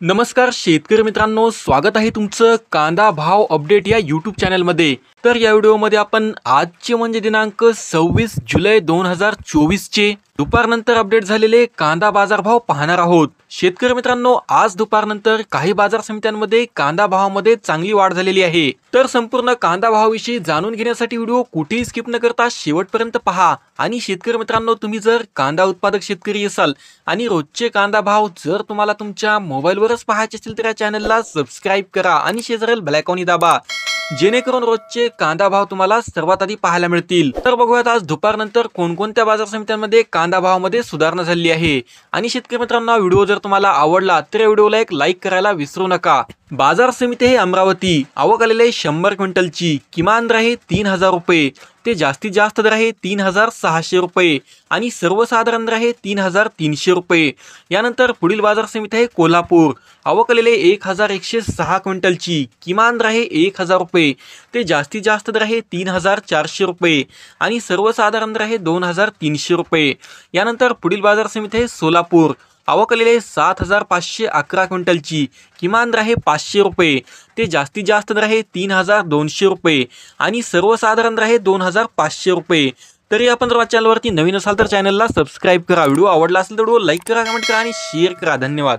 नमस्कार शेतकरी मित्रांनो, स्वागत आहे तुमचं कांदा भाव अपडेट या यूट्यूब चॅनलमध्ये। तर या व्हिडिओमध्ये आपण आजचे म्हणजे दिनांक 26 जुलै 2024 चे दुपारनंतर अपडेट झालेले कांदा बाजार भाव पाहणार आहोत। शेतकरी मित्रांनो, आज दुपारनंतर काही बाजार समित्यांमध्ये कांदा भावामध्ये चांगली वाढ झालेली आहे। तर संपूर्ण कांदा भावाविषयी जाणून घेण्यासाठी व्हिडिओ कुठेही स्किप न करता शेवटपर्यंत पहा। आणि शेतकरी मित्रांनो, तुम्ही जर कांदा उत्पादक शेतकरी असाल आणि रोजचे कांदा भाव जर तुम्हाला तुमच्या मोबाईलवरच पाहायचे असतील तर या चॅनलला सबस्क्राइब करा आणि शेजारील बेल आयकॉन दाबा, जेणेकरून रोजचे कांदा भाव तुम्हाला सर्वात आधी पाहायला मिळतील। तर बघूयात आज दुपारनंतर कोणकोणत्या बाजार समित्यांमध्ये कांदा भावामध्ये सुधारणा झाली आहे। आणि शेतकरी मित्रांनो, व्हिडिओ जर तुम्हाला आवडला तर या व्हिडिओला एक लाईक करायला विसरू नका। बाजार समिती आहे अमरावती, आवक आलेले 100 क्विंटलची, किमान दर आहे 3000 रुपये ते जास्तीत जास्त दर आहे 3600 रुपये आणि सर्वसाधारण दर आहे 3300 रुपये। यानंतर पुढील बाजार समिती आहे कोल्हापूर, आवक आलेले 1106 क्विंटलची, किमान दर आहे 1000 रुपये ते जास्तीत जास्त दर आहे 3400 रुपये आणि सर्वसाधारण दर आहे 2300 रुपये। यानंतर पुढील बाजार समिती आहे सोलापूर, आवक आलेले 7511 क्विंटलची, किमान दर आहे 500 रुपये ते जास्तीत जास्त दर आहे 3200 रुपये आणि सर्वसाधारण दर आहे 2500 रुपये। तरी आपण जर चॅनलवरती नवीन असाल तर चॅनलला सबस्क्राइब करा। व्हिडिओ आवडला असेल तर व्हिडिओ लाईक करा, कमेंट करा आणि शेअर करा। धन्यवाद।